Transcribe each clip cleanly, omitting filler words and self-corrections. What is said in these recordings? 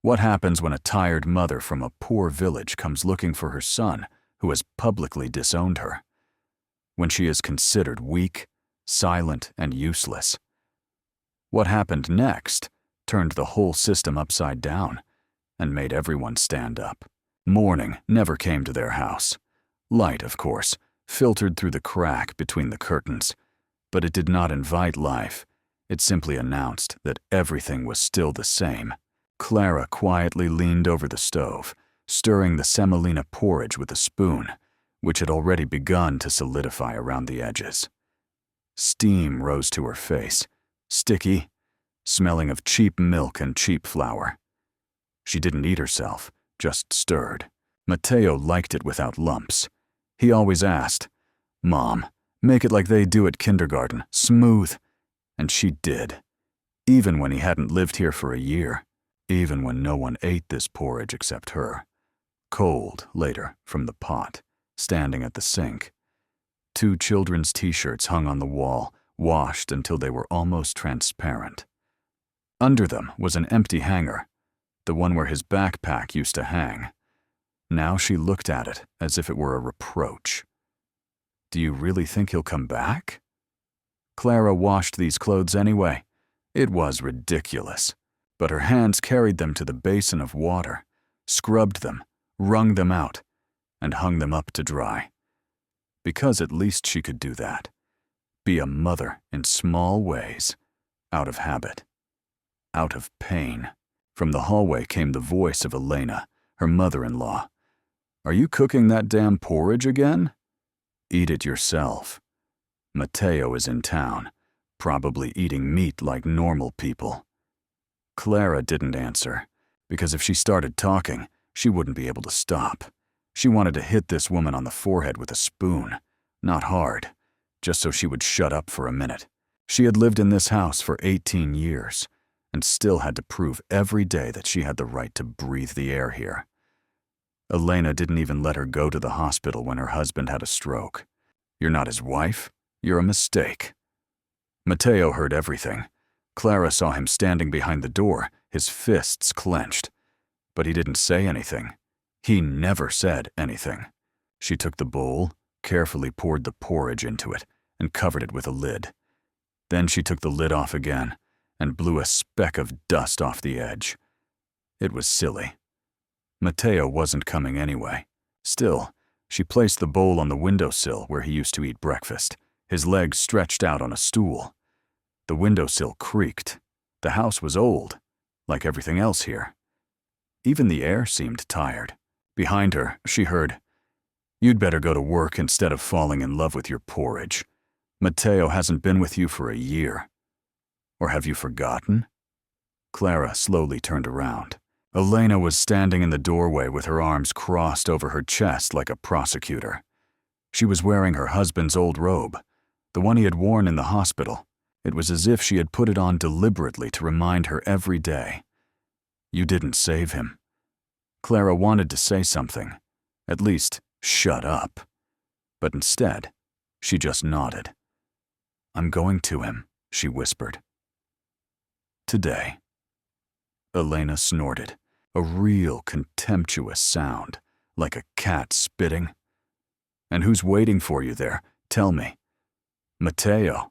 What happens when a tired mother from a poor village comes looking for her son who has publicly disowned her? When she is considered weak, silent, and useless. What happened next turned the whole system upside down and made everyone stand up. Morning never came to their house. Light, of course, filtered through the crack between the curtains, but it did not invite life. It simply announced that everything was still the same. Clara quietly leaned over the stove, stirring the semolina porridge with a spoon, which had already begun to solidify around the edges. Steam rose to her face, sticky, smelling of cheap milk and cheap flour. She didn't eat herself, just stirred. Matteo liked it without lumps. He always asked, "Mom, make it like they do at kindergarten, smooth." And she did, even when he hadn't lived here for a year, even when no one ate this porridge except her. Cold, later, from the pot, standing at the sink. 2 children's t-shirts hung on the wall, washed until they were almost transparent. Under them was an empty hanger, the one where his backpack used to hang. Now she looked at it as if it were a reproach. Do you really think he'll come back? Clara washed these clothes anyway. It was ridiculous, but her hands carried them to the basin of water, scrubbed them, wrung them out, and hung them up to dry. Because at least she could do that. Be a mother in small ways, out of habit, out of pain. From the hallway came the voice of Elena, her mother-in-law. "Are you cooking that damn porridge again? Eat it yourself. Matteo is in town, probably eating meat like normal people." Clara didn't answer, because if she started talking, she wouldn't be able to stop. She wanted to hit this woman on the forehead with a spoon, not hard, just so she would shut up for a minute. She had lived in this house for 18 years, and still had to prove every day that she had the right to breathe the air here. Elena didn't even let her go to the hospital when her husband had a stroke. "You're not his wife. You're a mistake." Matteo heard everything. Clara saw him standing behind the door, his fists clenched. But he didn't say anything. He never said anything. She took the bowl, carefully poured the porridge into it, and covered it with a lid. Then she took the lid off again, and blew a speck of dust off the edge. It was silly. Matteo wasn't coming anyway. Still, she placed the bowl on the windowsill where he used to eat breakfast, his legs stretched out on a stool. The windowsill creaked. The house was old, like everything else here. Even the air seemed tired. Behind her, she heard, "You'd better go to work instead of falling in love with your porridge. Matteo hasn't been with you for a year. Or have you forgotten?" Clara slowly turned around. Elena was standing in the doorway with her arms crossed over her chest like a prosecutor. She was wearing her husband's old robe, the one he had worn in the hospital. It was as if she had put it on deliberately to remind her every day. "You didn't save him." Clara wanted to say something, at least, shut up. But instead, she just nodded. "I'm going to him," she whispered. "Today." Elena snorted, a real contemptuous sound, like a cat spitting. "And who's waiting for you there? Tell me. Matteo?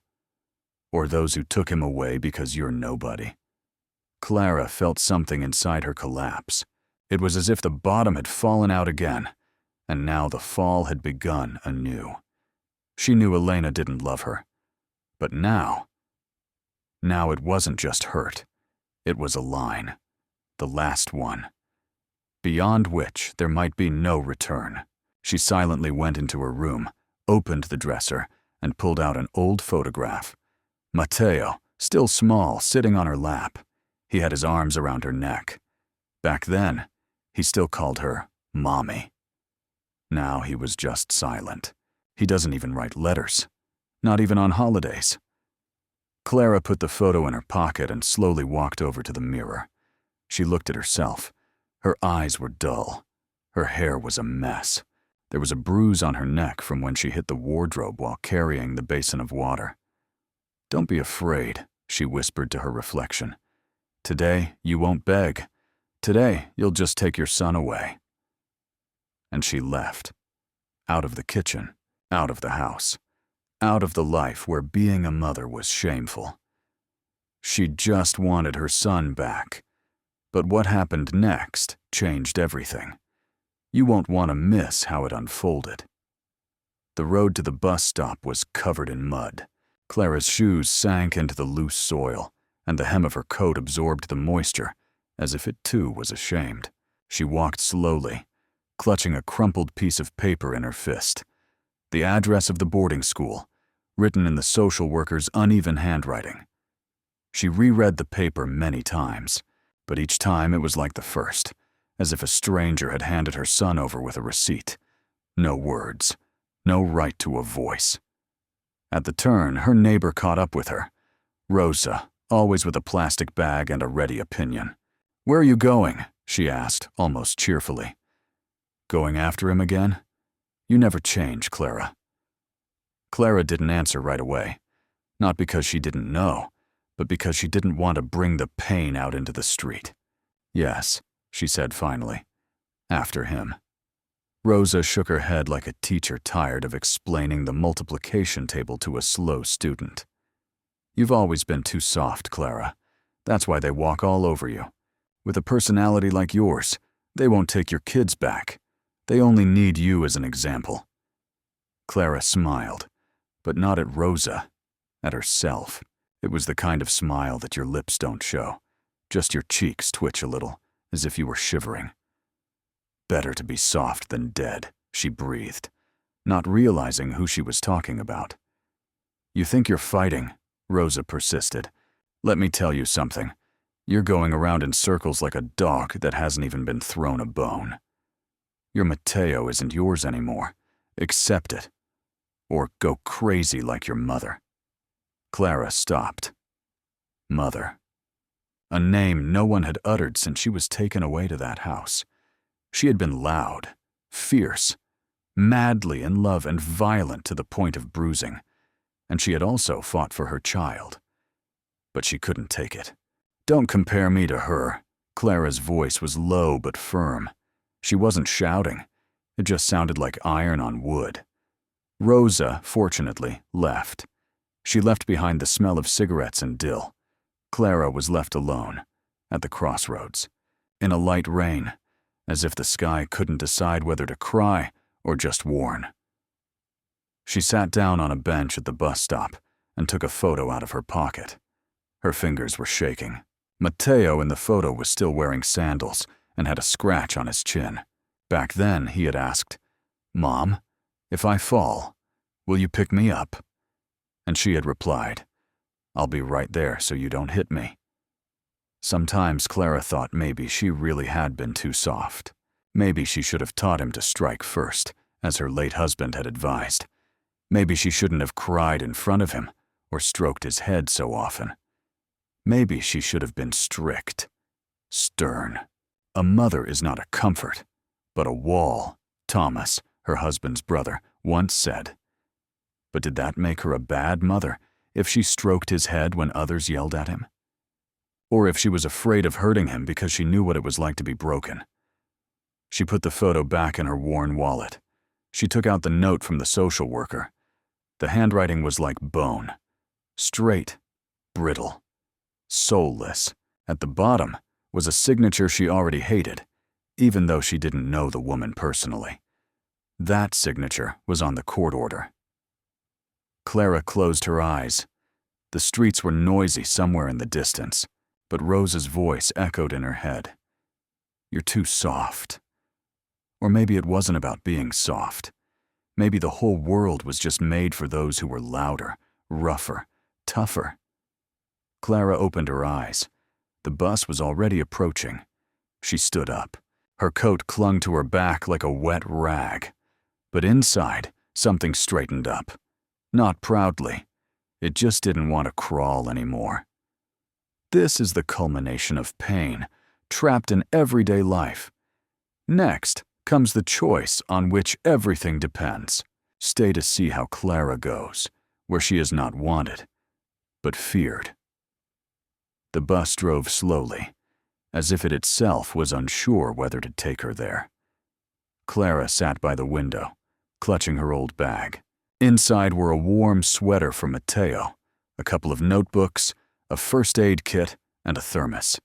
Or those who took him away because you're nobody?" Clara felt something inside her collapse. It was as if the bottom had fallen out again, and now the fall had begun anew. She knew Elena didn't love her. But now it wasn't just hurt. It was a line, the last one, beyond which there might be no return. She silently went into her room, opened the dresser, and pulled out an old photograph. Matteo, still small, sitting on her lap. He had his arms around her neck. Back then, he still called her Mommy. Now he was just silent. He doesn't even write letters, not even on holidays. Clara put the photo in her pocket and slowly walked over to the mirror. She looked at herself. Her eyes were dull. Her hair was a mess. There was a bruise on her neck from when she hit the wardrobe while carrying the basin of water. "Don't be afraid," she whispered to her reflection. "Today, you won't beg. Today, you'll just take your son away." And she left. Out of the kitchen, out of the house, out of the life where being a mother was shameful. She just wanted her son back. But what happened next changed everything. You won't want to miss how it unfolded. The road to the bus stop was covered in mud. Clara's shoes sank into the loose soil, and the hem of her coat absorbed the moisture, as if it too was ashamed. She walked slowly, clutching a crumpled piece of paper in her fist. The address of the boarding school, written in the social worker's uneven handwriting. She reread the paper many times, but each time it was like the first, as if a stranger had handed her son over with a receipt. No words, no right to a voice. At the turn, her neighbor caught up with her. Rosa, always with a plastic bag and a ready opinion. "Where are you going?" she asked, almost cheerfully. "Going after him again? You never change, Clara." Clara didn't answer right away, not because she didn't know, but because she didn't want to bring the pain out into the street. "Yes," she said finally. "After him." Rosa shook her head like a teacher tired of explaining the multiplication table to a slow student. "You've always been too soft, Clara. That's why they walk all over you. With a personality like yours, they won't take your kids back. They only need you as an example." Clara smiled, but not at Rosa, at herself. It was the kind of smile that your lips don't show. Just your cheeks twitch a little, as if you were shivering. "Better to be soft than dead," she breathed, not realizing who she was talking about. "You think you're fighting," Rosa persisted. "Let me tell you something. You're going around in circles like a dog that hasn't even been thrown a bone. Your Mateo isn't yours anymore. Accept it. Or go crazy like your mother." Clara stopped. Mother. A name no one had uttered since she was taken away to that house. She had been loud, fierce, madly in love and violent to the point of bruising, and she had also fought for her child. But she couldn't take it. "Don't compare me to her." Clara's voice was low but firm. She wasn't shouting. It just sounded like iron on wood. Rosa, fortunately, left. She left behind the smell of cigarettes and dill. Clara was left alone, at the crossroads, in a light rain, as if the sky couldn't decide whether to cry or just warn. She sat down on a bench at the bus stop and took a photo out of her pocket. Her fingers were shaking. Mateo in the photo was still wearing sandals and had a scratch on his chin. Back then, he had asked, "Mom, if I fall, will you pick me up?" And she had replied, "I'll be right there so you don't hit me." Sometimes Clara thought maybe she really had been too soft. Maybe she should have taught him to strike first, as her late husband had advised. Maybe she shouldn't have cried in front of him or stroked his head so often. Maybe she should have been strict, stern. A mother is not a comfort, but a wall, Thomas, her husband's brother, once said. But did that make her a bad mother if she stroked his head when others yelled at him? Or if she was afraid of hurting him because she knew what it was like to be broken? She put the photo back in her worn wallet. She took out the note from the social worker. The handwriting was like bone. Straight, brittle, soulless. At the bottom was a signature she already hated, even though she didn't know the woman personally. That signature was on the court order. Clara closed her eyes. The streets were noisy somewhere in the distance, but Rosa's voice echoed in her head. "You're too soft." Or maybe it wasn't about being soft. Maybe the whole world was just made for those who were louder, rougher, tougher. Clara opened her eyes. The bus was already approaching. She stood up. Her coat clung to her back like a wet rag. But inside, something straightened up. Not proudly. It just didn't want to crawl anymore. This is the culmination of pain, trapped in everyday life. Next comes the choice on which everything depends. Stay to see how Clara goes, where she is not wanted, but feared. The bus drove slowly, as if it itself was unsure whether to take her there. Clara sat by the window, clutching her old bag. Inside were a warm sweater from Matteo, a couple of notebooks, a first aid kit, and a thermos.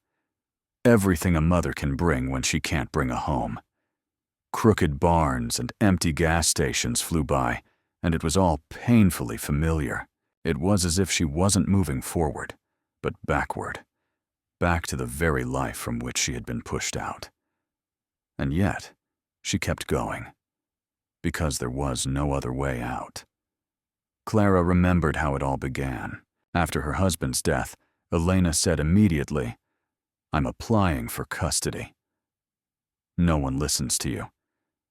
Everything a mother can bring when she can't bring a home. Crooked barns and empty gas stations flew by, and it was all painfully familiar. It was as if she wasn't moving forward, but backward, back to the very life from which she had been pushed out. And yet, she kept going, because there was no other way out. Clara remembered how it all began. After her husband's death, Elena said immediately, "I'm applying for custody." No one listens to you.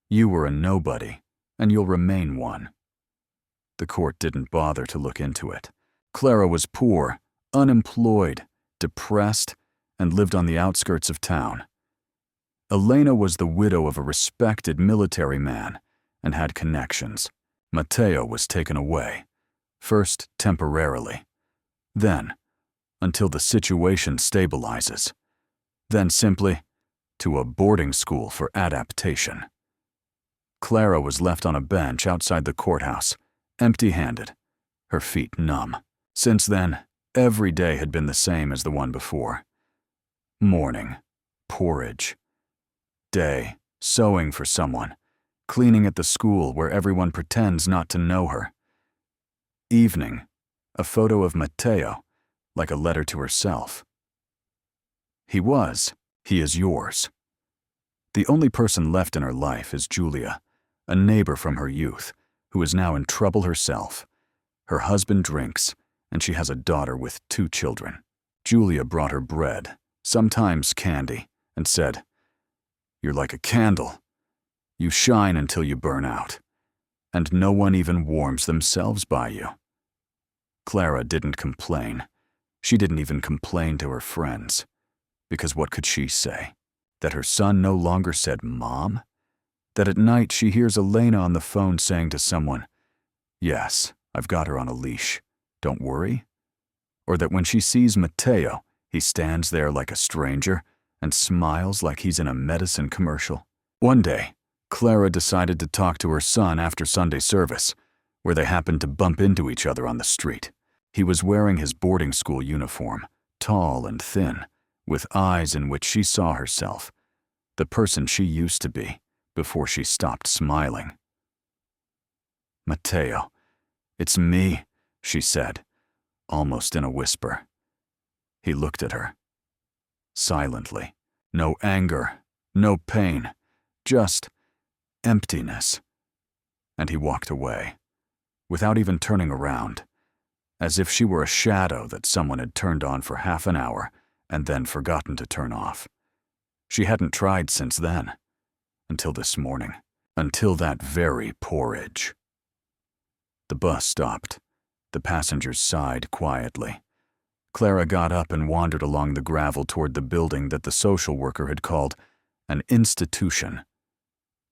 You were a nobody, and you'll remain one. The court didn't bother to look into it. Clara was poor, unemployed, depressed, and lived on the outskirts of town. Elena was the widow of a respected military man and had connections. Matteo was taken away, first temporarily, then until the situation stabilizes, then simply to a boarding school for adaptation. Clara was left on a bench outside the courthouse, empty-handed, her feet numb. Since then, every day had been the same as the one before. Morning, porridge. Day, sewing for someone, cleaning at the school where everyone pretends not to know her. Evening, a photo of Matteo, like a letter to herself. He is yours. The only person left in her life is Julia, a neighbor from her youth, who is now in trouble herself. Her husband drinks, and she has a daughter with 2 children. Julia brought her bread, sometimes candy, and said, "You're like a candle. You shine until you burn out, and no one even warms themselves by you." Clara didn't complain. She didn't even complain to her friends, because what could she say? That her son no longer said Mom? That at night she hears Elena on the phone saying to someone, "Yes, I've got her on a leash. Don't worry"? Or that when she sees Matteo, he stands there like a stranger and smiles like he's in a medicine commercial? One day, Clara decided to talk to her son after Sunday service, where they happened to bump into each other on the street. He was wearing his boarding school uniform, tall and thin, with eyes in which she saw herself, the person she used to be before she stopped smiling. "Matteo, it's me," she said, almost in a whisper. He looked at her. Silently. No anger, no pain, just emptiness. And he walked away, without even turning around, as if she were a shadow that someone had turned on for half an hour and then forgotten to turn off. She hadn't tried since then, until this morning, until that very porridge. The bus stopped. The passengers sighed quietly. Clara got up and wandered along the gravel toward the building that the social worker had called an institution.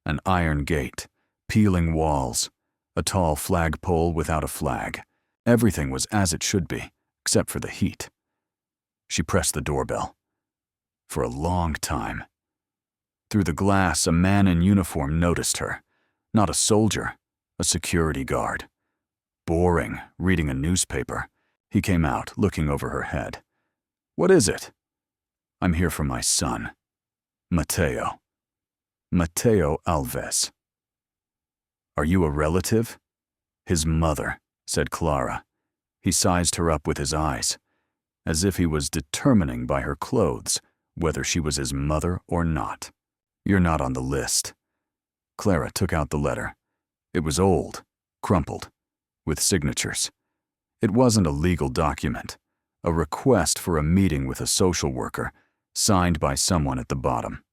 An iron gate, peeling walls, a tall flagpole without a flag. Everything was as it should be, except for the heat. She pressed the doorbell. For a long time. Through the glass, a man in uniform noticed her. Not a soldier, a security guard. Boring, reading a newspaper. He came out, looking over her head. "What is it?" "I'm here for my son. Matteo. Matteo Alves." "Are you a relative?" "His mother," said Clara. He sized her up with his eyes, as if he was determining by her clothes whether she was his mother or not. "You're not on the list." Clara took out the letter. It was old, crumpled, with signatures. It wasn't a legal document, a request for a meeting with a social worker, signed by someone at the bottom.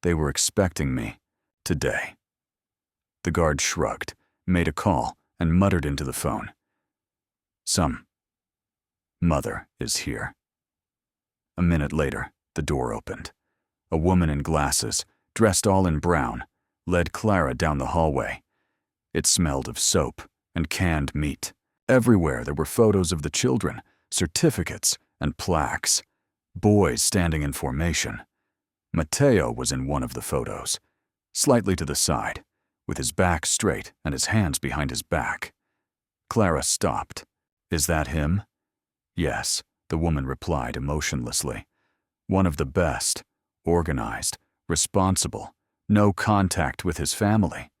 "They were expecting me, today." The guard shrugged, made a call, and muttered into the phone. "Some mother is here." A minute later, the door opened. A woman in glasses, dressed all in brown, led Clara down the hallway. It smelled of soap and canned meat. Everywhere there were photos of the children, certificates, and plaques. Boys standing in formation. Matteo was in one of the photos, slightly to the side, with his back straight and his hands behind his back. Clara stopped. "Is that him?" "Yes," the woman replied emotionlessly. "One of the best, organized, responsible, no contact with his family.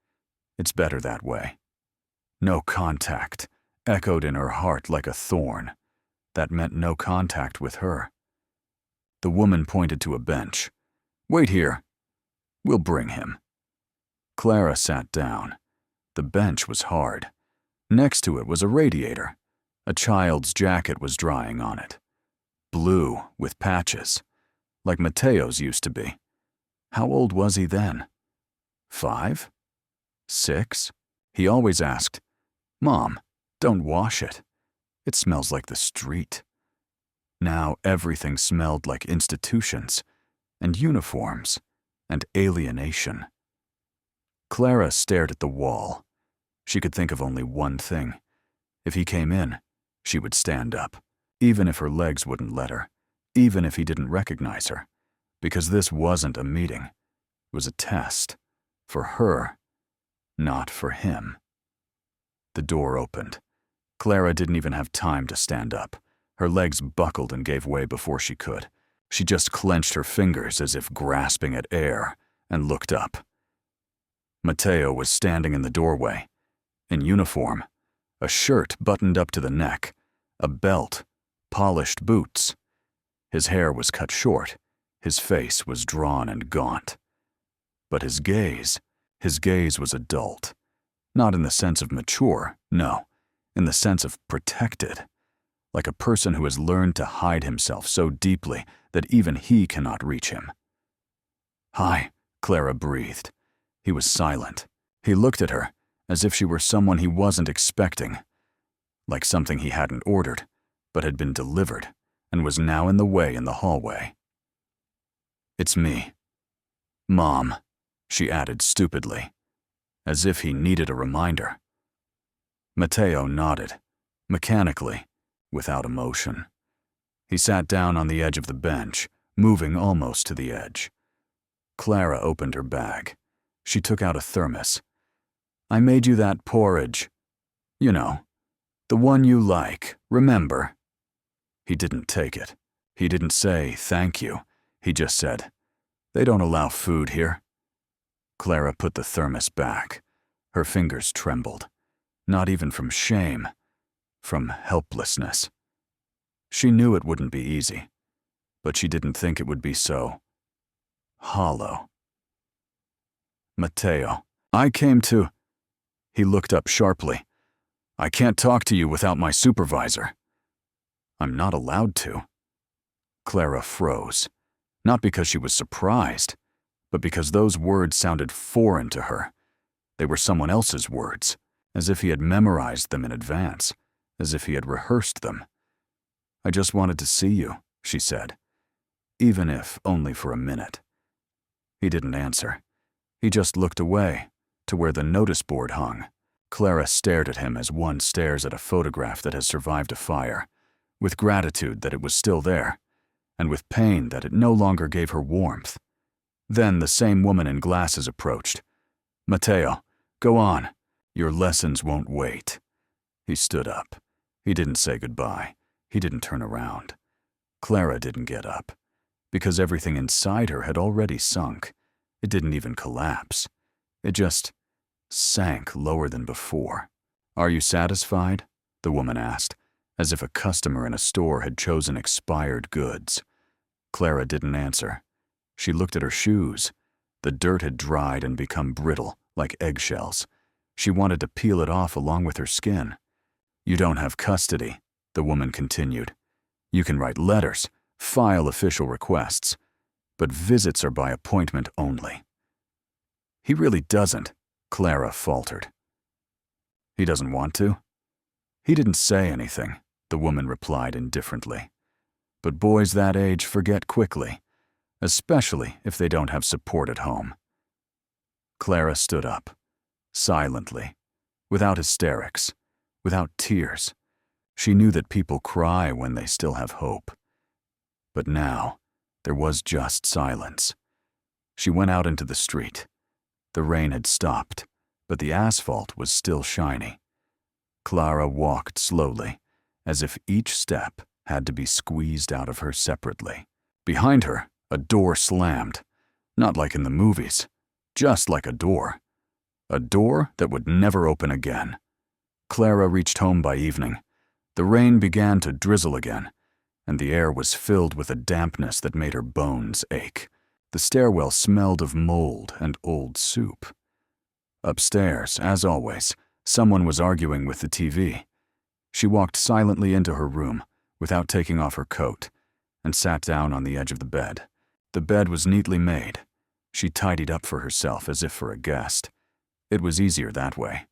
It's better that way." No contact echoed in her heart like a thorn. That meant no contact with her. The woman pointed to a bench. "Wait here. We'll bring him." Clara sat down. The bench was hard. Next to it was a radiator. A child's jacket was drying on it. Blue, with patches, like Matteo's used to be. How old was he then? 5? 6? He always asked, "Mom, don't wash it. It smells like the street." Now everything smelled like institutions, and uniforms, and alienation. Clara stared at the wall. She could think of only one thing. If he came in, she would stand up, even if her legs wouldn't let her, even if he didn't recognize her, because this wasn't a meeting. It was a test. For her, not for him. The door opened. Clara didn't even have time to stand up. Her legs buckled and gave way before she could. She just clenched her fingers as if grasping at air, and looked up. Matteo was standing in the doorway, in uniform, a shirt buttoned up to the neck, a belt, polished boots. His hair was cut short, his face was drawn and gaunt. But his gaze was adult. Not in the sense of mature, no, in the sense of protected. Like a person who has learned to hide himself so deeply that even he cannot reach him. "Hi," Clara breathed. He was silent. He looked at her as if she were someone he wasn't expecting, like something he hadn't ordered, but had been delivered and was now in the way in the hallway. "It's me. Mom," she added stupidly, as if he needed a reminder. Matteo nodded, mechanically, without emotion. He sat down on the edge of the bench, moving almost to the edge. Clara opened her bag. She took out a thermos. "I made you that porridge. You know, the one you like, remember?" He didn't take it. He didn't say thank you. He just said, "They don't allow food here." Clara put the thermos back. Her fingers trembled. Not even from shame, from helplessness. She knew it wouldn't be easy, but she didn't think it would be so hollow. "Matteo, I came to—" He looked up sharply. "I can't talk to you without my supervisor." "I'm not allowed to." Clara froze, not because she was surprised, but because those words sounded foreign to her. They were someone else's words, as if he had memorized them in advance, as if he had rehearsed them. "I just wanted to see you," she said, even if only for a minute. He didn't answer. He just looked away, to where the notice board hung. Clara stared at him as one stares at a photograph that has survived a fire, with gratitude that it was still there, and with pain that it no longer gave her warmth. Then the same woman in glasses approached. "Matteo, go on. Your lessons won't wait." He stood up. He didn't say goodbye. He didn't turn around. Clara didn't get up, because everything inside her had already sunk. It didn't even collapse. It just sank lower than before. "Are you satisfied?" the woman asked, as if a customer in a store had chosen expired goods. Clara didn't answer. She looked at her shoes. The dirt had dried and become brittle, like eggshells. She wanted to peel it off along with her skin. "You don't have custody," the woman continued. "You can write letters, file official requests, but visits are by appointment only." "He really doesn't," Clara faltered. "He doesn't want to?" "He didn't say anything," the woman replied indifferently. "But boys that age forget quickly, especially if they don't have support at home." Clara stood up, silently, without hysterics, without tears. She knew that people cry when they still have hope. But now, there was just silence. She went out into the street. The rain had stopped, but the asphalt was still shiny. Clara walked slowly, as if each step had to be squeezed out of her separately. Behind her, a door slammed. Not like in the movies, just like a door. A door that would never open again. Clara reached home by evening. The rain began to drizzle again, and the air was filled with a dampness that made her bones ache. The stairwell smelled of mold and old soup. Upstairs, as always, someone was arguing with the TV. She walked silently into her room, without taking off her coat, and sat down on the edge of the bed. The bed was neatly made. She tidied up for herself as if for a guest. It was easier that way.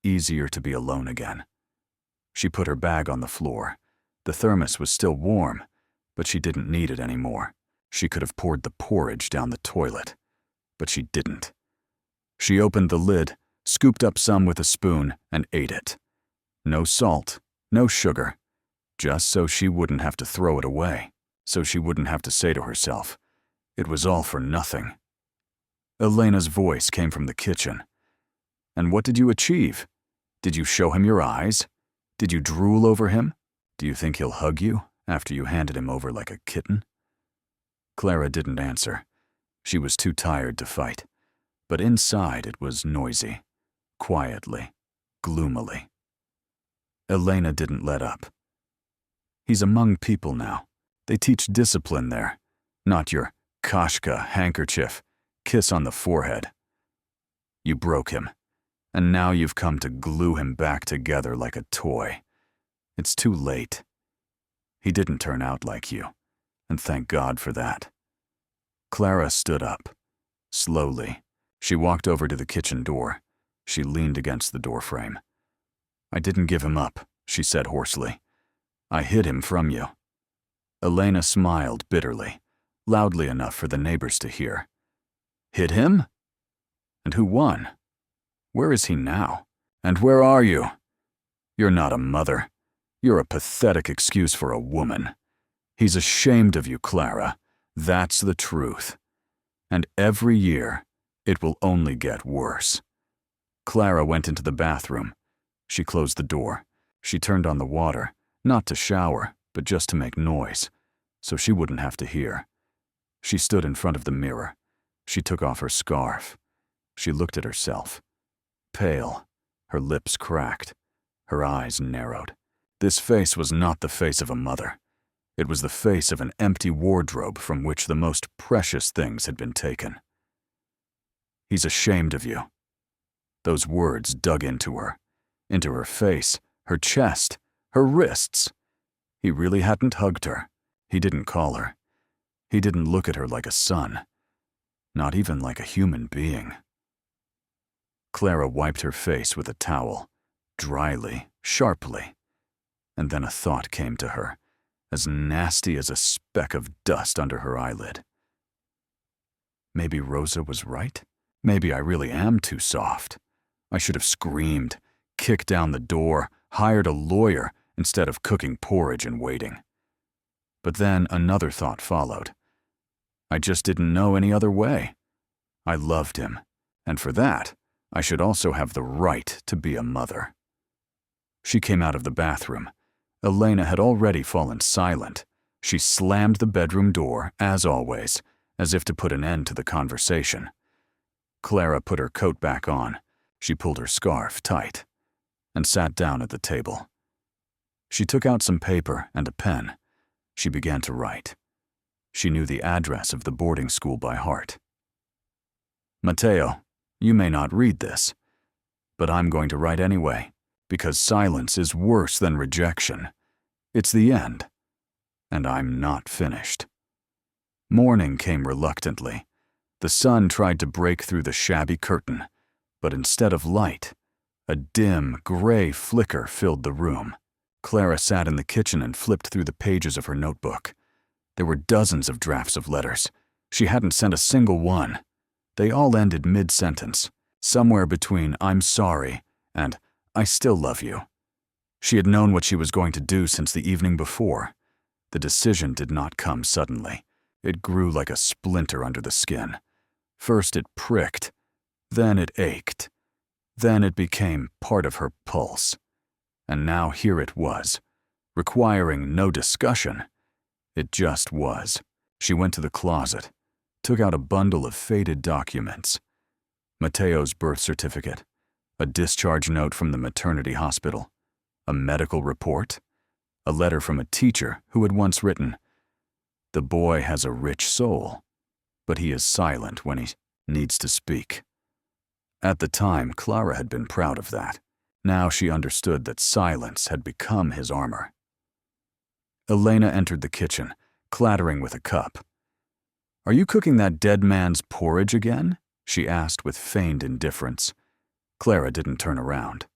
Easier to be alone again. She put her bag on the floor. The thermos was still warm, but she didn't need it anymore. She could have poured the porridge down the toilet, but she didn't. She opened the lid, scooped up some with a spoon, and ate it. No salt, no sugar, just so she wouldn't have to throw it away, so she wouldn't have to say to herself, it was all for nothing. Elena's voice came from the kitchen. And what did you achieve? Did you show him your eyes? Did you drool over him? Do you think he'll hug you after you handed him over like a kitten? Clara didn't answer. She was too tired to fight. But inside it was noisy, quietly, gloomily. Elena didn't let up. He's among people now. They teach discipline there, not your kashka handkerchief, kiss on the forehead. You broke him, and now you've come to glue him back together like a toy. It's too late. He didn't turn out like you, and thank God for that. Clara stood up. Slowly, she walked over to the kitchen door. She leaned against the doorframe. I didn't give him up, she said hoarsely. I hid him from you. Elena smiled bitterly, loudly enough for the neighbors to hear. Hid him? And who won? Where is he now? And where are you? You're not a mother. You're a pathetic excuse for a woman. He's ashamed of you, Clara. That's the truth. And every year, it will only get worse. Clara went into the bathroom. She closed the door. She turned on the water, not to shower, but just to make noise, so she wouldn't have to hear. She stood in front of the mirror. She took off her scarf. She looked at herself. Pale, her lips cracked, her eyes narrowed. This face was not the face of a mother. It was the face of an empty wardrobe from which the most precious things had been taken. He's ashamed of you. Those words dug into her face, her chest, her wrists. He really hadn't hugged her. He didn't call her. He didn't look at her like a son. Not even like a human being. Clara wiped her face with a towel, dryly, sharply. And then a thought came to her, as nasty as a speck of dust under her eyelid. Maybe Rosa was right. Maybe I really am too soft. I should have screamed, kicked down the door, hired a lawyer instead of cooking porridge and waiting. But then another thought followed. I just didn't know any other way. I loved him, and for that, I should also have the right to be a mother. She came out of the bathroom. Elena had already fallen silent. She slammed the bedroom door, as always, as if to put an end to the conversation. Clara put her coat back on. She pulled her scarf tight and sat down at the table. She took out some paper and a pen. She began to write. She knew the address of the boarding school by heart. Matteo, you may not read this, but I'm going to write anyway, because silence is worse than rejection. It's the end, and I'm not finished. Morning came reluctantly. The sun tried to break through the shabby curtain, but instead of light, a dim, gray flicker filled the room. Clara sat in the kitchen and flipped through the pages of her notebook. There were dozens of drafts of letters. She hadn't sent a single one. They all ended mid-sentence, somewhere between I'm sorry and I still love you. She had known what she was going to do since the evening before. The decision did not come suddenly. It grew like a splinter under the skin. First it pricked, then it ached. Then it became part of her pulse. And now here it was, requiring no discussion. It just was. She went to the closet, took out a bundle of faded documents. Mateo's birth certificate, a discharge note from the maternity hospital, a medical report, a letter from a teacher who had once written, "The boy has a rich soul, but he is silent when he needs to speak." At the time, Clara had been proud of that. Now she understood that silence had become his armor. Elena entered the kitchen, clattering with a cup. "Are you cooking that dead man's porridge again?" she asked with feigned indifference. Clara didn't turn around.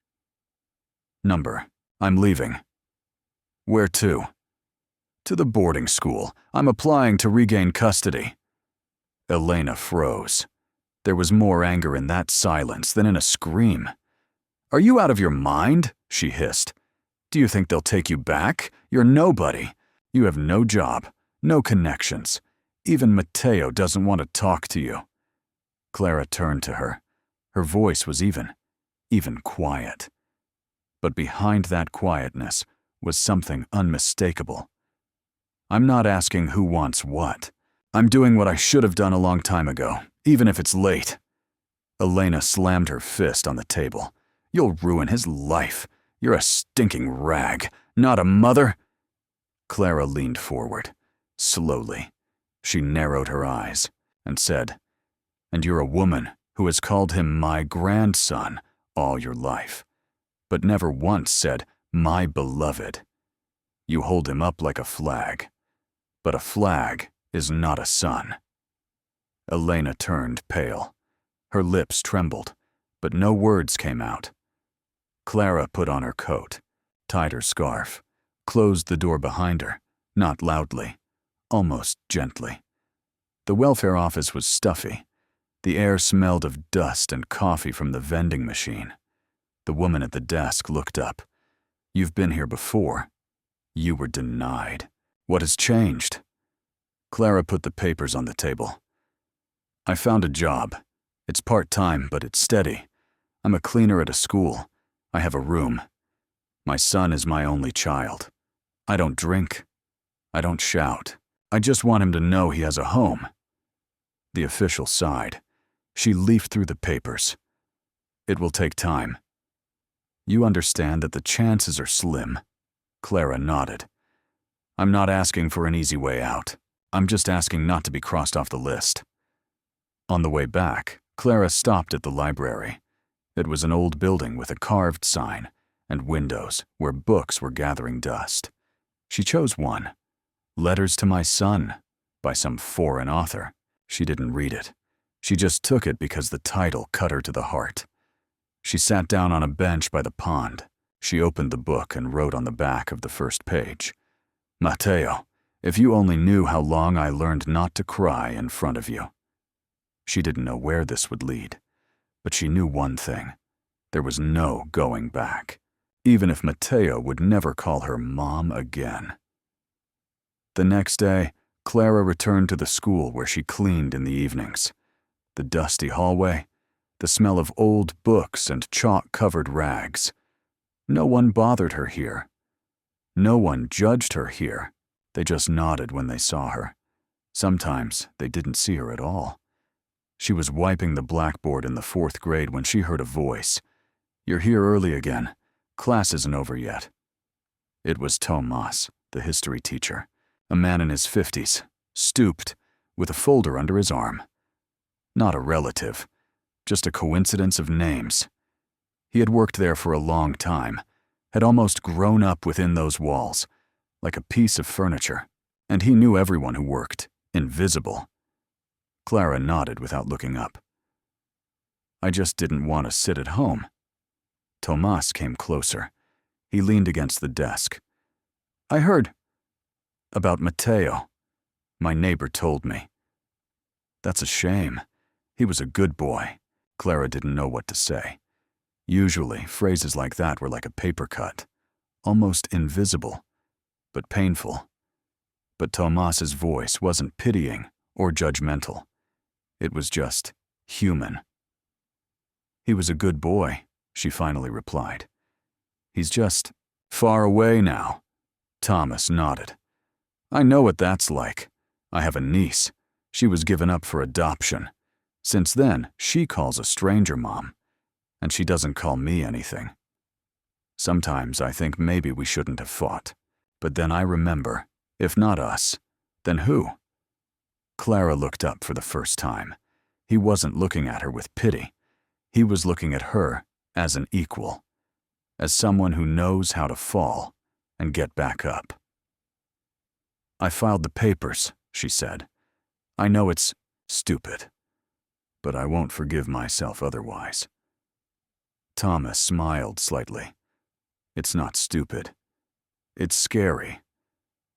"Number, I'm leaving." "Where to?" "To the boarding school. I'm applying to regain custody." Elena froze. There was more anger in that silence than in a scream. "Are you out of your mind?" she hissed. "Do you think they'll take you back? You're nobody. You have no job, no connections. Even Mateo doesn't want to talk to you." Clara turned to her. Her voice was even quiet. But behind that quietness was something unmistakable. "I'm not asking who wants what. I'm doing what I should have done a long time ago, even if it's late." Elena slammed her fist on the table. "You'll ruin his life. You're a stinking rag, not a mother." Clara leaned forward. Slowly, she narrowed her eyes and said, "And you're a woman who has called him my grandson all your life, but never once said, 'my beloved.' You hold him up like a flag, but a flag is not a son." Elena turned pale. Her lips trembled, but no words came out. Clara put on her coat, tied her scarf, closed the door behind her, not loudly, almost gently. The welfare office was stuffy. The air smelled of dust and coffee from the vending machine. The woman at the desk looked up. "You've been here before. You were denied. What has changed?" Clara put the papers on the table. "I found a job. It's part-time, but it's steady. I'm a cleaner at a school. I have a room. My son is my only child. I don't drink. I don't shout. I just want him to know he has a home." The official sighed. She leafed through the papers. "It will take time. You understand that the chances are slim." Clara nodded. "I'm not asking for an easy way out. I'm just asking not to be crossed off the list." On the way back, Clara stopped at the library. It was an old building with a carved sign and windows where books were gathering dust. She chose one, "Letters to My Son," by some foreign author. She didn't read it. She just took it because the title cut her to the heart. She sat down on a bench by the pond. She opened the book and wrote on the back of the first page, "Mateo, if you only knew how long I learned not to cry in front of you." She didn't know where this would lead, but she knew one thing. There was no going back, even if Mateo would never call her mom again. The next day, Clara returned to the school where she cleaned in the evenings. The dusty hallway, the smell of old books and chalk-covered rags. No one bothered her here. No one judged her here. They just nodded when they saw her. Sometimes they didn't see her at all. She was wiping the blackboard in the 4th grade when she heard a voice. "You're here early again. Class isn't over yet." It was Tomas, the history teacher, a man in his 50s, stooped, with a folder under his arm. Not a relative, just a coincidence of names. He had worked there for a long time, had almost grown up within those walls, like a piece of furniture, and he knew everyone who worked, invisible. Clara nodded without looking up. "I just didn't want to sit at home." Tomas came closer. He leaned against the desk. "I heard about Mateo. My neighbor told me." "That's a shame. He was a good boy." Clara didn't know what to say. Usually, phrases like that were like a paper cut, almost invisible, but painful. But Tomas's voice wasn't pitying or judgmental. It was just human. "He was a good boy," she finally replied. "He's just far away now." Tomas nodded. "I know what that's like. I have a niece. She was given up for adoption. Since then, she calls a stranger mom, and she doesn't call me anything. Sometimes I think maybe we shouldn't have fought, but then I remember, if not us, then who?" Clara looked up for the first time. He wasn't looking at her with pity. He was looking at her as an equal, as someone who knows how to fall and get back up. "I filed the papers," she said. "I know it's stupid, but I won't forgive myself otherwise." Tomas smiled slightly. "It's not stupid. It's scary,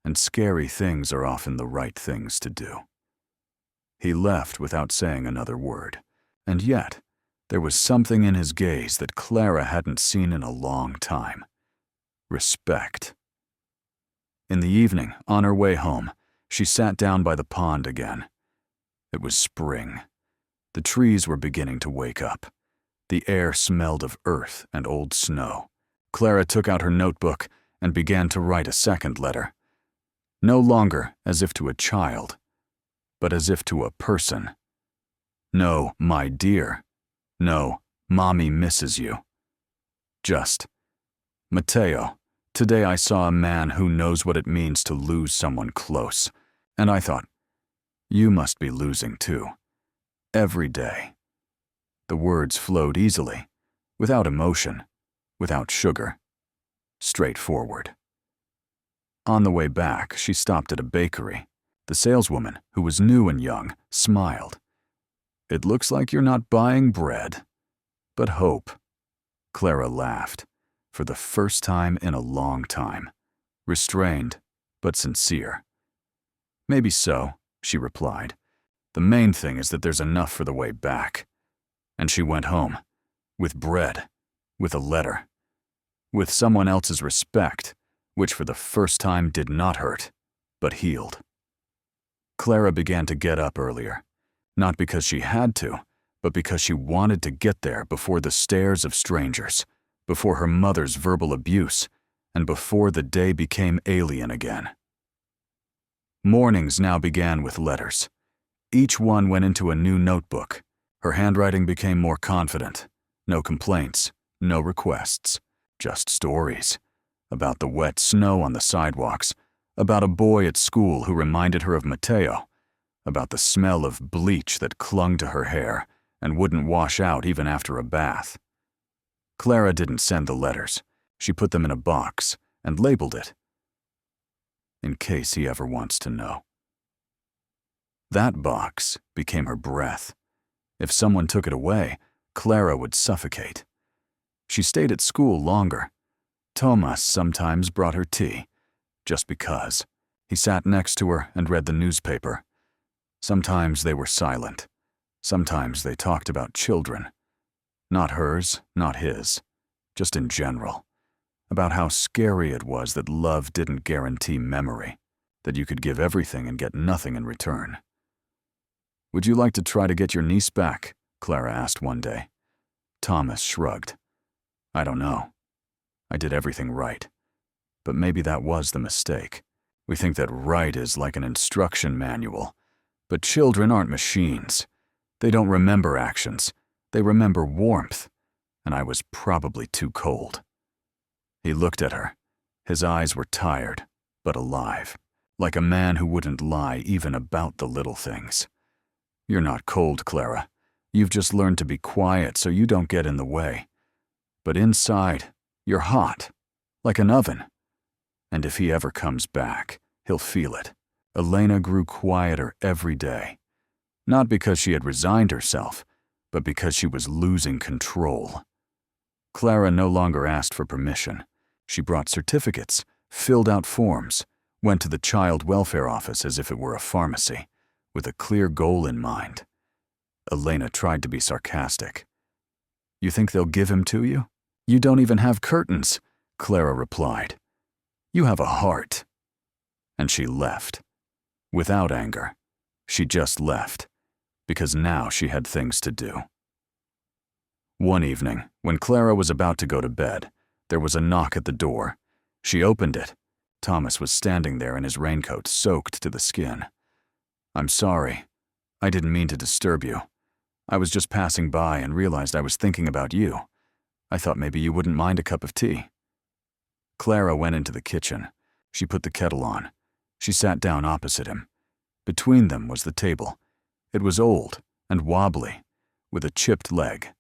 and scary things are often the right things to do." He left without saying another word, and yet there was something in his gaze that Clara hadn't seen in a long time. Respect. In the evening, on her way home, she sat down by the pond again. It was spring. The trees were beginning to wake up. The air smelled of earth and old snow. Clara took out her notebook and began to write a second letter. No longer as if to a child, but as if to a person. No, "my dear." No, "Mommy misses you." Just, "Mateo, today I saw a man who knows what it means to lose someone close, and I thought, you must be losing too. Every day." The words flowed easily, without emotion, without sugar. Straightforward. On the way back, she stopped at a bakery. The saleswoman, who was new and young, smiled. "It looks like you're not buying bread, but hope." Clara laughed, for the first time in a long time, restrained but sincere. "Maybe so," she replied. "The main thing is that there's enough for the way back." And she went home, with bread, with a letter, with someone else's respect, which for the first time did not hurt, but healed. Clara began to get up earlier, not because she had to, but because she wanted to get there before the stares of strangers, before her mother's verbal abuse, and before the day became alien again. Mornings now began with letters. Each one went into a new notebook. Her handwriting became more confident. No complaints, no requests, just stories. About the wet snow on the sidewalks, about a boy at school who reminded her of Mateo, about the smell of bleach that clung to her hair and wouldn't wash out even after a bath. Clara didn't send the letters. She put them in a box and labeled it, in case he ever wants to know. That box became her breath. If someone took it away, Clara would suffocate. She stayed at school longer. Tomas sometimes brought her tea, just because. He sat next to her and read the newspaper. Sometimes they were silent. Sometimes they talked about children. Not hers, not his, just in general. About how scary it was that love didn't guarantee memory, that you could give everything and get nothing in return. "Would you like to try to get your niece back?" Clara asked one day. Tomas shrugged. "I don't know. I did everything right. But maybe that was the mistake. We think that right is like an instruction manual. But children aren't machines. They don't remember actions. They remember warmth. And I was probably too cold." He looked at her. His eyes were tired, but alive, like a man who wouldn't lie even about the little things. "You're not cold, Clara. You've just learned to be quiet so you don't get in the way. But inside, you're hot, like an oven. And if he ever comes back, he'll feel it." Elena grew quieter every day, not because she had resigned herself, but because she was losing control. Clara no longer asked for permission. She brought certificates, filled out forms, went to the child welfare office as if it were a pharmacy, with a clear goal in mind. Elena tried to be sarcastic. "You think they'll give him to you? You don't even have curtains," Clara replied. "You have a heart." And she left, Without anger. She just left, because now she had things to do. One evening, when Clara was about to go to bed, there was a knock at the door. She opened it. Thomas was standing there in his raincoat, soaked to the skin. "I'm sorry. I didn't mean to disturb you. I was just passing by and realized I was thinking about you. I thought maybe you wouldn't mind a cup of tea." Clara went into the kitchen. She put the kettle on. She sat down opposite him. Between them was the table. It was old and wobbly, with a chipped leg.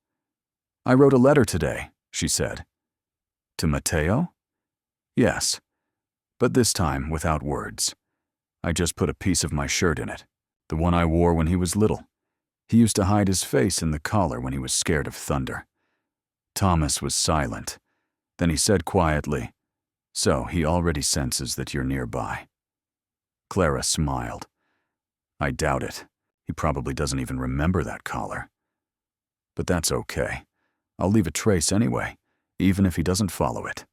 "I wrote a letter today," she said. "To Matteo?" "Yes, but this time without words. I just put a piece of my shirt in it, the one I wore when he was little. He used to hide his face in the collar when he was scared of thunder." Thomas was silent. Then he said quietly, "So he already senses that you're nearby." Clara smiled. "I doubt it. He probably doesn't even remember that collar. But that's okay. I'll leave a trace anyway, even if he doesn't follow it."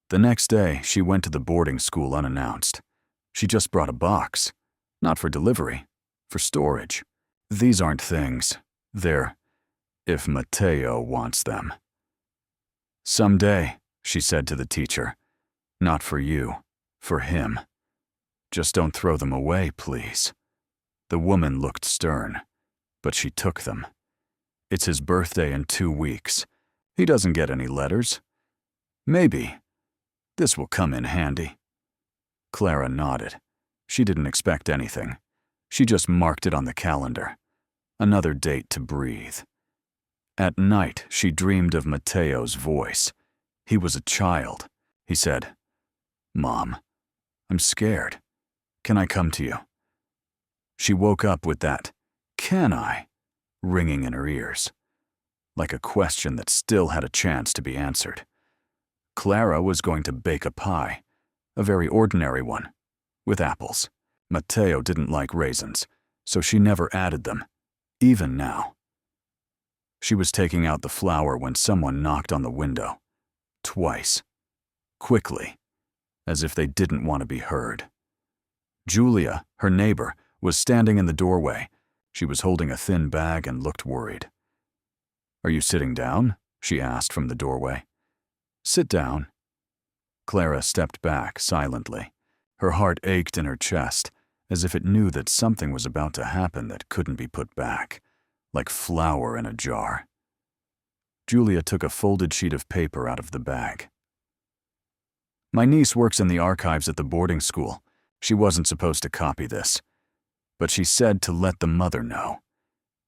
The next day, she went to the boarding school unannounced. She just brought a box. Not for delivery, for storage. These aren't things. They're if Matteo wants them. "Someday," she said to the teacher. "Not for you, for him. Just don't throw them away, please." The woman looked stern, but she took them. "It's his birthday in 2 weeks. He doesn't get any letters. Maybe. This will come in handy." Clara nodded. She didn't expect anything. She just marked it on the calendar. Another date to breathe. At night, she dreamed of Matteo's voice. He was a child. He said, "Mom, I'm scared. Can I come to you?" She woke up with that, "Can I?" ringing in her ears, like a question that still had a chance to be answered. Clara was going to bake a pie, a very ordinary one, with apples. Matteo didn't like raisins, so she never added them, even now. She was taking out the flour when someone knocked on the window. Twice. Quickly, as if they didn't want to be heard. Julia, her neighbor, was standing in the doorway. She was holding a thin bag and looked worried. "Are you sitting down?" she asked from the doorway. "Sit down." Clara stepped back silently. Her heart ached in her chest, as if it knew that something was about to happen that couldn't be put back, like flour in a jar. Julia took a folded sheet of paper out of the bag. "My niece works in the archives at the boarding school. She wasn't supposed to copy this, but she said to let the mother know,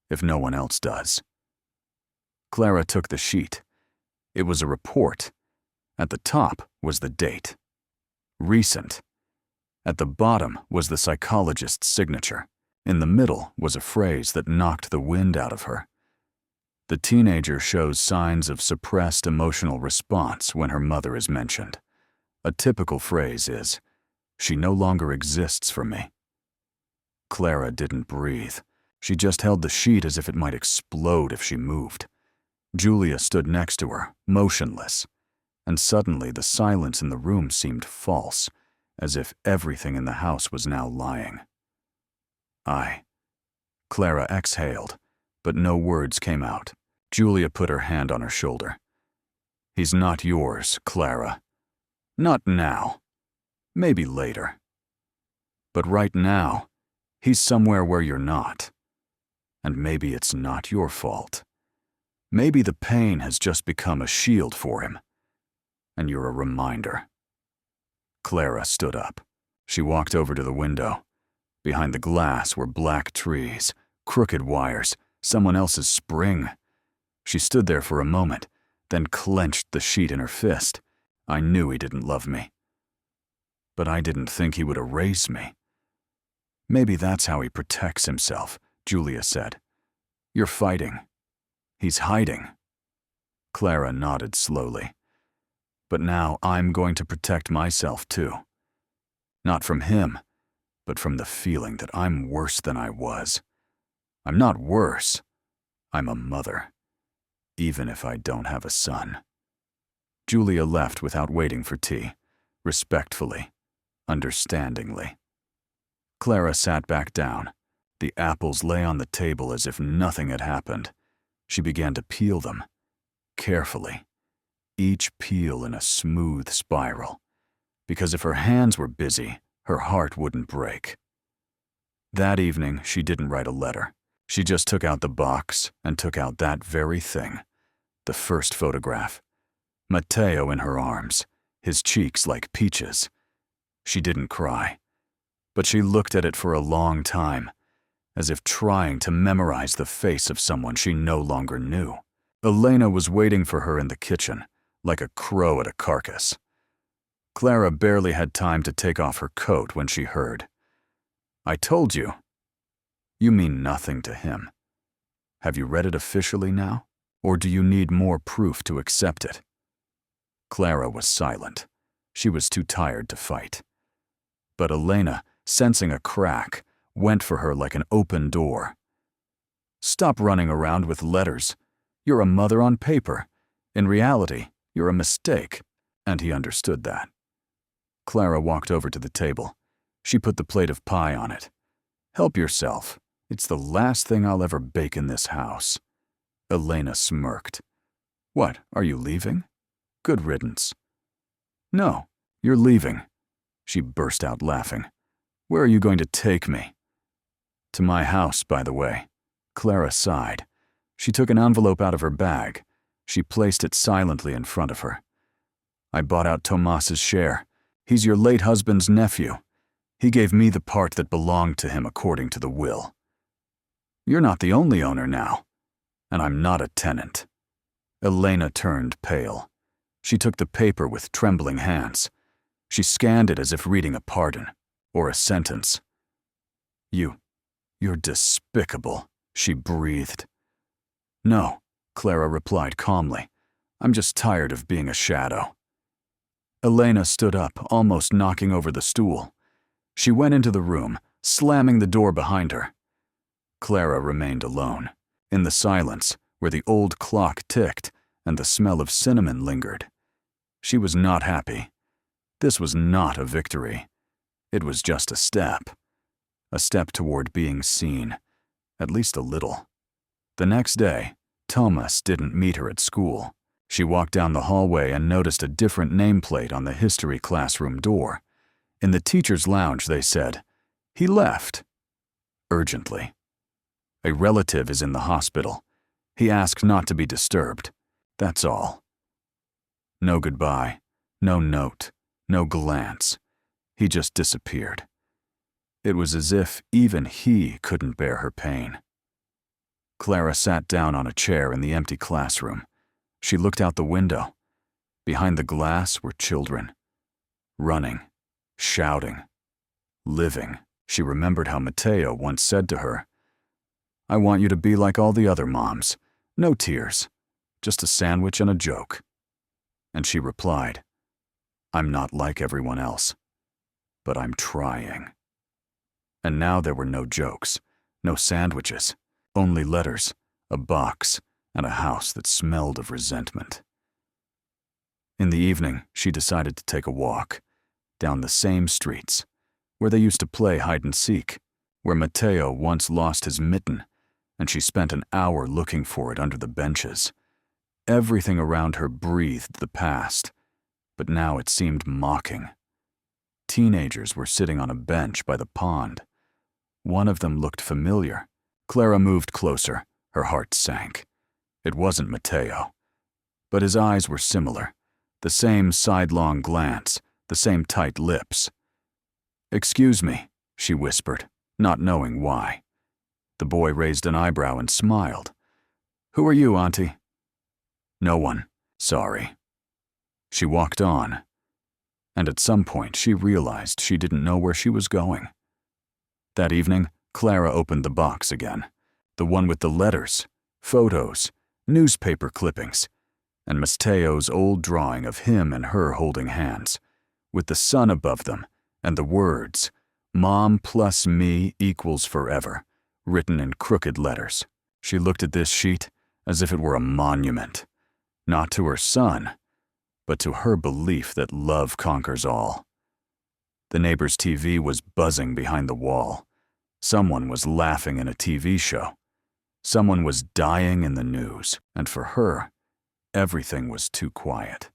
if no one else does." Clara took the sheet. It was a report. At the top was the date. Recent. At the bottom was the psychologist's signature. In the middle was a phrase that knocked the wind out of her. The teenager shows signs of suppressed emotional response when her mother is mentioned. A typical phrase is, "She no longer exists for me." Clara didn't breathe. She just held the sheet as if it might explode if she moved. Julia stood next to her, motionless, and suddenly the silence in the room seemed false, as if everything in the house was now lying. Clara exhaled, but no words came out. Julia put her hand on her shoulder. "He's not yours, Clara. Not now. Maybe later. But right now, he's somewhere where you're not. And maybe it's not your fault. Maybe the pain has just become a shield for him. And you're a reminder." Clara stood up. She walked over to the window. Behind the glass were black trees, crooked wires, someone else's spring. She stood there for a moment, then clenched the sheet in her fist. "I knew he didn't love me. But I didn't think he would erase me." "Maybe that's how he protects himself," Julia said. "You're fighting. He's hiding." Clara nodded slowly. "But now I'm going to protect myself too. Not from him, but from the feeling that I'm worse than I was. I'm not worse. I'm a mother, even if I don't have a son." Julia left without waiting for tea, respectfully, understandingly. Clara sat back down. The apples lay on the table as if nothing had happened. She began to peel them, carefully, each peel in a smooth spiral, because if her hands were busy, her heart wouldn't break. That evening, she didn't write a letter. She just took out the box and took out that very thing, the first photograph. Matteo in her arms, his cheeks like peaches. She didn't cry, but she looked at it for a long time, as if trying to memorize the face of someone she no longer knew. Elena was waiting for her in the kitchen, like a crow at a carcass. Clara barely had time to take off her coat when she heard, "I told you." "You mean nothing to him. Have you read it officially now, or do you need more proof to accept it?" Clara was silent. She was too tired to fight. But Elena, sensing a crack, went for her like an open door. "Stop running around with letters. You're a mother on paper. In reality, you're a mistake." And he understood that. Clara walked over to the table. She put the plate of pie on it. "Help yourself. It's the last thing I'll ever bake in this house." Elena smirked. "What, are you leaving? Good riddance." "No, you're leaving." She burst out laughing. "Where are you going to take me?" "To my house, by the way." Clara sighed. She took an envelope out of her bag. She placed it silently in front of her. "I bought out Tomas's share. He's your late husband's nephew. He gave me the part that belonged to him according to the will. You're not the only owner now, and I'm not a tenant." Elena turned pale. She took the paper with trembling hands. She scanned it as if reading a pardon, or a sentence. You're despicable," she breathed. "No," Clara replied calmly. "I'm just tired of being a shadow." Elena stood up, almost knocking over the stool. She went into the room, slamming the door behind her. Clara remained alone, in the silence where the old clock ticked and the smell of cinnamon lingered. She was not happy. This was not a victory. It was just a step toward being seen, at least a little. The next day, Tomas didn't meet her at school. She walked down the hallway and noticed a different nameplate on the history classroom door. In the teacher's lounge, they said, "He left. Urgently. A relative is in the hospital. He asked not to be disturbed. That's all." No goodbye, no note, no glance. He just disappeared. It was as if even he couldn't bear her pain. Clara sat down on a chair in the empty classroom. She looked out the window. Behind the glass were children. Running, shouting, living. She remembered how Matteo once said to her, "I want you to be like all the other moms. No tears. Just a sandwich and a joke." And she replied, "I'm not like everyone else, but I'm trying." And now there were no jokes, no sandwiches, only letters, a box, and a house that smelled of resentment. In the evening, she decided to take a walk, down the same streets, where they used to play hide-and-seek, where Matteo once lost his mitten, and she spent an hour looking for it under the benches. Everything around her breathed the past, but now it seemed mocking. Teenagers were sitting on a bench by the pond. One of them looked familiar. Clara moved closer. Her heart sank. It wasn't Matteo, but his eyes were similar, the same sidelong glance, the same tight lips. "Excuse me," she whispered, not knowing why. The boy raised an eyebrow and smiled. "Who are you, Auntie?" "No one. Sorry." She walked on, and at some point she realized she didn't know where she was going. That evening, Clara opened the box again, the one with the letters, photos, newspaper clippings, and Matteo's old drawing of him and her holding hands, with the sun above them and the words, "Mom plus me equals forever," written in crooked letters. She looked at this sheet as if it were a monument, not to her son, but to her belief that love conquers all. The neighbor's TV was buzzing behind the wall. Someone was laughing in a TV show. Someone was dying in the news, and for her, everything was too quiet.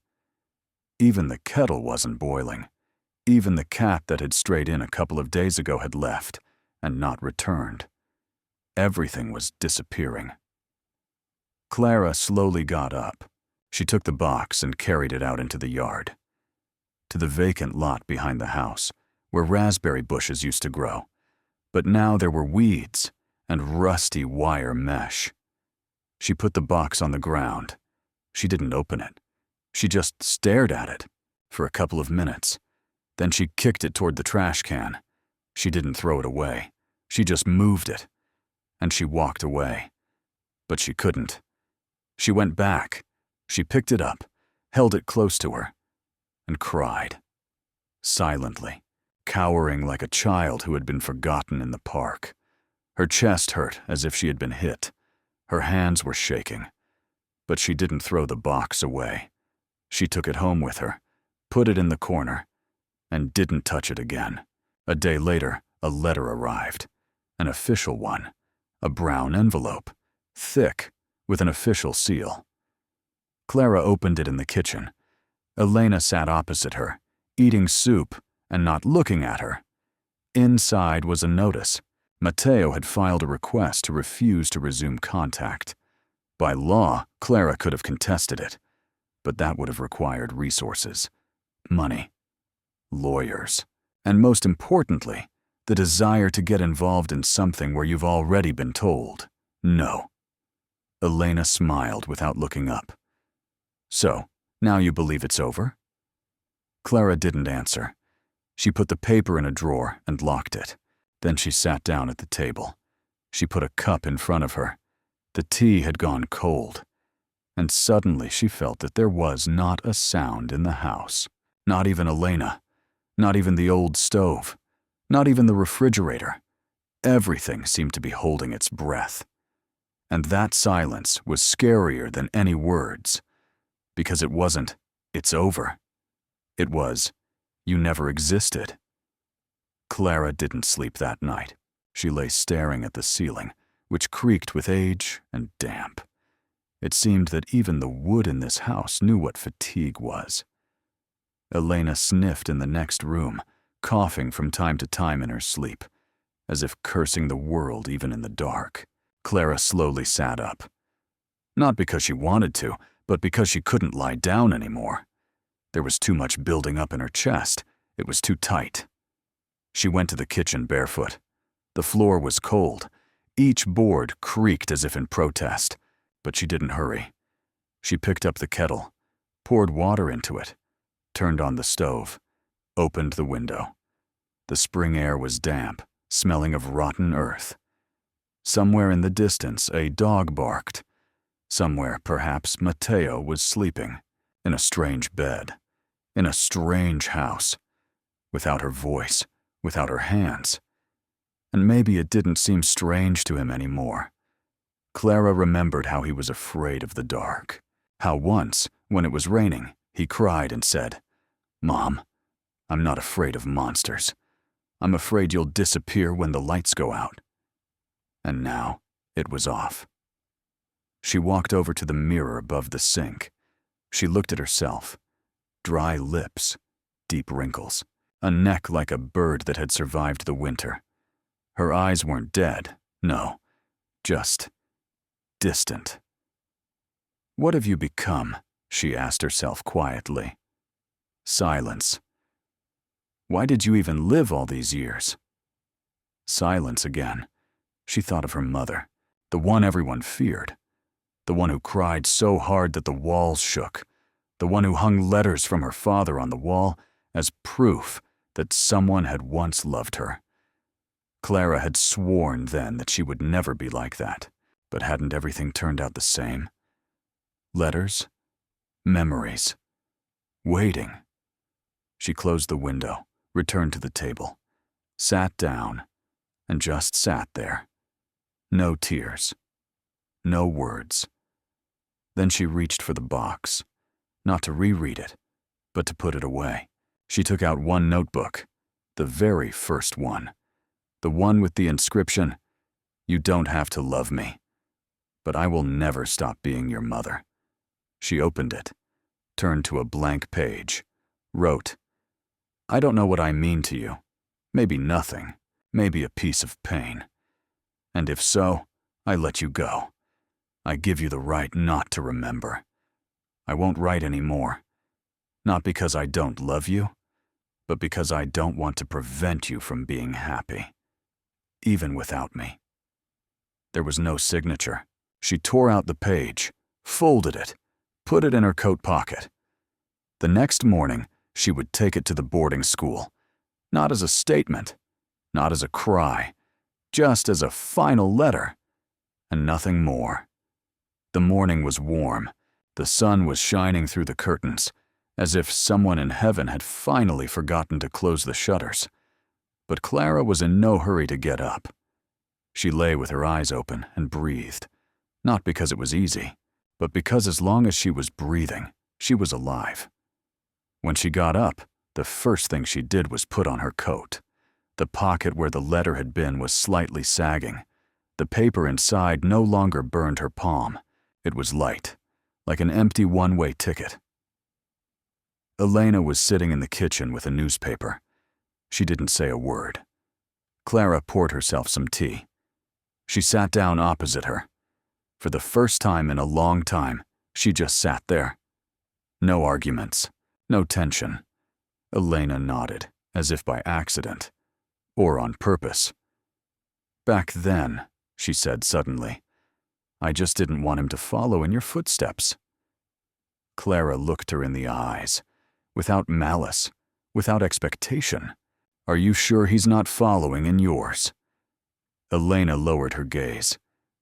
Even the kettle wasn't boiling. Even the cat that had strayed in a couple of days ago had left and not returned. Everything was disappearing. Clara slowly got up. She took the box and carried it out into the yard, to the vacant lot behind the house, where raspberry bushes used to grow. But now there were weeds and rusty wire mesh. She put the box on the ground. She didn't open it. She just stared at it for a couple of minutes. Then she kicked it toward the trash can. She didn't throw it away. She just moved it. And she walked away. But she couldn't. She went back. She picked it up, held it close to her, and cried. Silently, cowering like a child who had been forgotten in the park. Her chest hurt as if she had been hit. Her hands were shaking. But she didn't throw the box away. She took it home with her, put it in the corner, and didn't touch it again. A day later, a letter arrived. An official one. A brown envelope. Thick, with an official seal. Clara opened it in the kitchen. Elena sat opposite her, eating soup and not looking at her. Inside was a notice. Matteo had filed a request to refuse to resume contact. By law, Clara could have contested it, but that would have required resources, money, lawyers, and most importantly, the desire to get involved in something where you've already been told no. Elena smiled without looking up. So, now you believe it's over? Clara didn't answer. She put the paper in a drawer and locked it. Then she sat down at the table. She put a cup in front of her. The tea had gone cold. And suddenly she felt that there was not a sound in the house. Not even Elena. Not even the old stove. Not even the refrigerator. Everything seemed to be holding its breath. And that silence was scarier than any words. Because it wasn't, it's over. It was, you never existed. Clara didn't sleep that night. She lay staring at the ceiling, which creaked with age and damp. It seemed that even the wood in this house knew what fatigue was. Elena sniffed in the next room, coughing from time to time in her sleep, as if cursing the world even in the dark. Clara slowly sat up. Not because she wanted to, but because she couldn't lie down anymore. There was too much building up in her chest. It was too tight. She went to the kitchen barefoot. The floor was cold. Each board creaked as if in protest, but she didn't hurry. She picked up the kettle, poured water into it, turned on the stove, opened the window. The spring air was damp, smelling of rotten earth. Somewhere in the distance, a dog barked. Somewhere, perhaps, Matteo was sleeping, in a strange bed, in a strange house, without her voice, without her hands. And maybe it didn't seem strange to him anymore. Clara remembered how he was afraid of the dark. How once, when it was raining, he cried and said, "Mom, I'm not afraid of monsters. I'm afraid you'll disappear when the lights go out." And now, it was off. She walked over to the mirror above the sink. She looked at herself. Dry lips, deep wrinkles, a neck like a bird that had survived the winter. Her eyes weren't dead, no, just distant. "What have you become?" she asked herself quietly. Silence. Why did you even live all these years? Silence again. She thought of her mother, the one everyone feared, the one who cried so hard that the walls shook, the one who hung letters from her father on the wall as proof that someone had once loved her. Clara had sworn then that she would never be like that, but hadn't everything turned out the same? Letters, memories, waiting. She closed the window, returned to the table, sat down, and just sat there. No tears, no words. Then she reached for the box, not to reread it, but to put it away. She took out one notebook, The very first one. The one with the inscription, "You don't have to love me, but I will never stop being your mother." She opened it, turned to a blank page, wrote, "I don't know what I mean to you. Maybe nothing, maybe a piece of pain. And if so, I let you go. I give you the right not to remember. I won't write any more. Not because I don't love you, but because I don't want to prevent you from being happy, even without me." There was no signature. She tore out the page, folded it, put it in her coat pocket. The next morning, she would take it to the boarding school, not as a statement, not as a cry, just as a final letter, and nothing more. The morning was warm. The sun was shining through the curtains, as if someone in heaven had finally forgotten to close the shutters. But Clara was in no hurry to get up. She lay with her eyes open and breathed, not because it was easy, but because as long as she was breathing, she was alive. When she got up, the first thing she did was put on her coat. The pocket where the letter had been was slightly sagging. The paper inside no longer burned her palm. It was light, like an empty one-way ticket. Elena was sitting in the kitchen with a newspaper. She didn't say a word. Clara poured herself some tea. She sat down opposite her. For the first time in a long time, she just sat there. No arguments, no tension. Elena nodded, as if by accident, or on purpose. "Back then," she said suddenly, "I just didn't want him to follow in your footsteps." Clara looked her in the eyes, without malice, without expectation. "Are you sure he's not following in yours?" Elena lowered her gaze.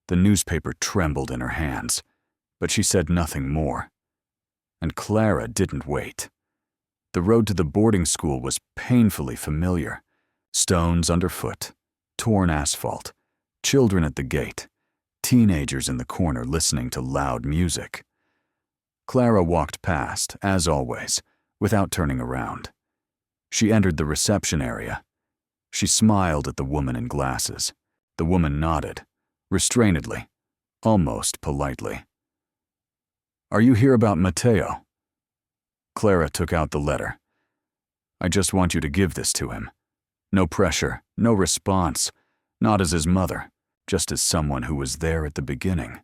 The newspaper trembled in her hands, but she said nothing more. And Clara didn't wait. The road to the boarding school was painfully familiar. Stones underfoot, torn asphalt, children at the gate, teenagers in the corner listening to loud music. Clara walked past, as always, without turning around. She entered the reception area. She smiled at the woman in glasses. The woman nodded, restrainedly, almost politely. "Are you here about Matteo?" Clara took out the letter. "I just want you to give this to him. No pressure, no response, not as his mother, just as someone who was there at the beginning."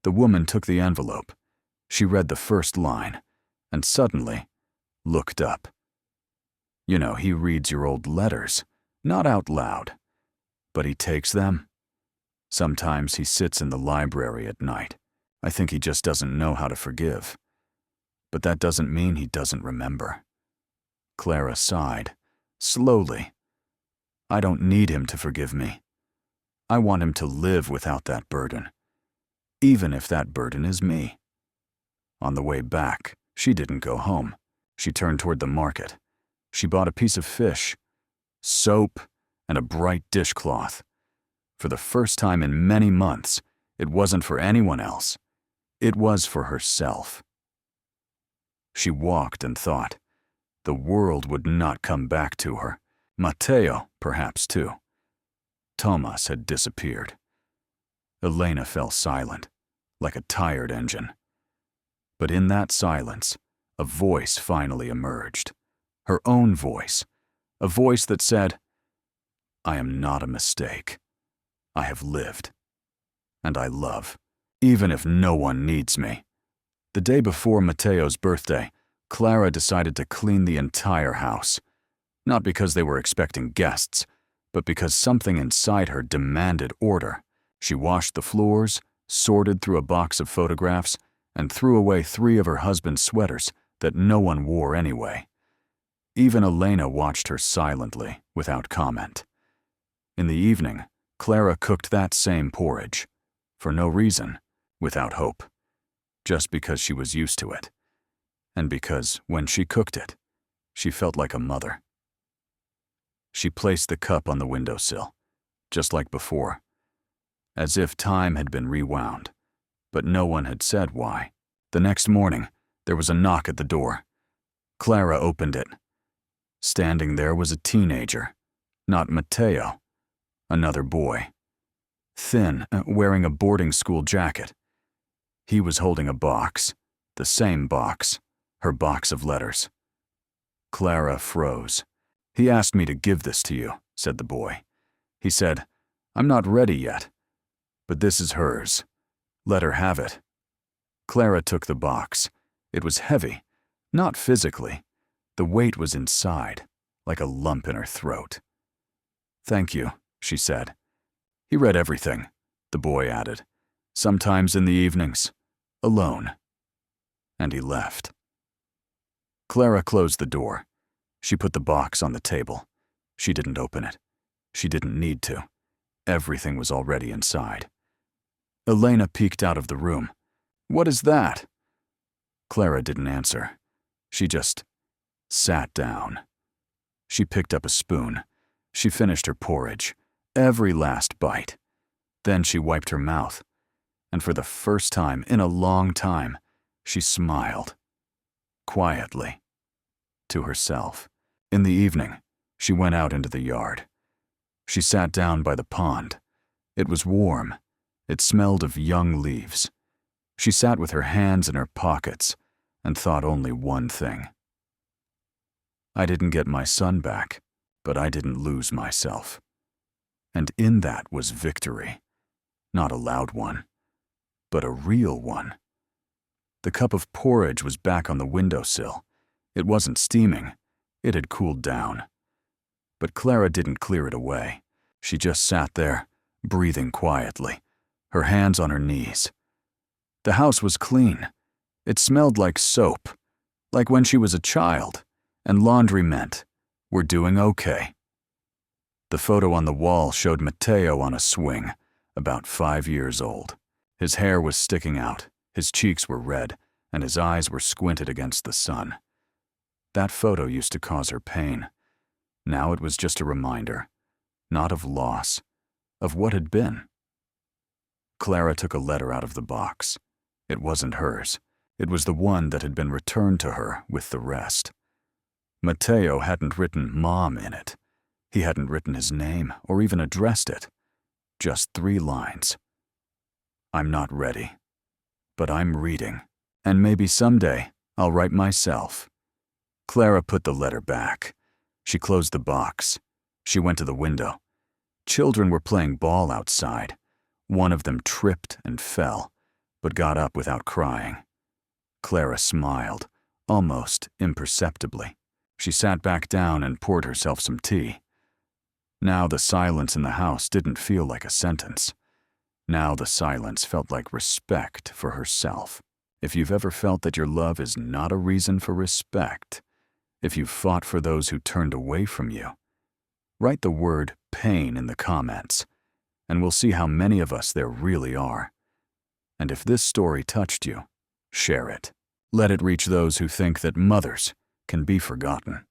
The woman took the envelope. She read the first line, and suddenly looked up. "You know, he reads your old letters, not out loud, but he takes them. Sometimes he sits in the library at night. I think he just doesn't know how to forgive. But that doesn't mean he doesn't remember." Clara sighed, slowly. "I don't need him to forgive me. I want him to live without that burden, even if that burden is me." On the way back, she didn't go home. She turned toward the market. She bought a piece of fish, soap, and a bright dishcloth. For the first time in many months, it wasn't for anyone else. It was for herself. She walked and thought. The world would not come back to her. Matteo, perhaps, too. Thomas had disappeared. Elena fell silent, like a tired engine. But in that silence, a voice finally emerged. Her own voice. A voice that said, "I am not a mistake. I have lived. And I love, even if no one needs me." The day before Matteo's birthday, Clara decided to clean the entire house. Not because they were expecting guests, but because something inside her demanded order. She washed the floors, sorted through a box of photographs, and threw away 3 of her husband's sweaters that no one wore anyway. Even Elena watched her silently, without comment. In the evening, Clara cooked that same porridge. For no reason, without hope. Just because she was used to it. And because, when she cooked it, she felt like a mother. She placed the cup on the windowsill, just like before, as if time had been rewound, but no one had said why. The next morning, there was a knock at the door. Clara opened it. Standing there was a teenager, not Matteo, another boy. Thin, wearing a boarding school jacket. He was holding a box, the same box, her box of letters. Clara froze. "He asked me to give this to you," said the boy. He said, "I'm not ready yet, but this is hers. Let her have it." Clara took the box. It was heavy, not physically. The weight was inside, like a lump in her throat. "Thank you," she said. "He read everything," the boy added. "Sometimes in the evenings, alone." And he left. Clara closed the door. She put the box on the table. She didn't open it. She didn't need to. Everything was already inside. Elena peeked out of the room. "What is that?" Clara didn't answer. She just sat down. She picked up a spoon. She finished her porridge, every last bite. Then she wiped her mouth, and for the first time in a long time, she smiled. Quietly. To herself. In the evening, she went out into the yard. She sat down by the pond. It was warm. It smelled of young leaves. She sat with her hands in her pockets and thought only one thing. I didn't get my son back, but I didn't lose myself. And in that was victory. Not a loud one, but a real one. The cup of porridge was back on the windowsill. It wasn't steaming. It had cooled down. But Clara didn't clear it away. She just sat there, breathing quietly, her hands on her knees. The house was clean. It smelled like soap, like when she was a child, and laundry meant we're doing okay. The photo on the wall showed Matteo on a swing, about 5 years old. His hair was sticking out, his cheeks were red, and his eyes were squinted against the sun. That photo used to cause her pain. Now it was just a reminder, not of loss, of what had been. Clara took a letter out of the box. It wasn't hers. It was the one that had been returned to her with the rest. Matteo hadn't written Mom in it. He hadn't written his name or even addressed it. Just 3 lines. I'm not ready, but I'm reading, and maybe someday I'll write myself. Clara put the letter back. She closed the box. She went to the window. Children were playing ball outside. One of them tripped and fell, but got up without crying. Clara smiled, almost imperceptibly. She sat back down and poured herself some tea. Now the silence in the house didn't feel like a sentence. Now the silence felt like respect for herself. If you've ever felt that your love is not a reason for respect, if you've fought for those who turned away from you, write the word pain in the comments, and we'll see how many of us there really are. And if this story touched you, share it. Let it reach those who think that mothers can be forgotten.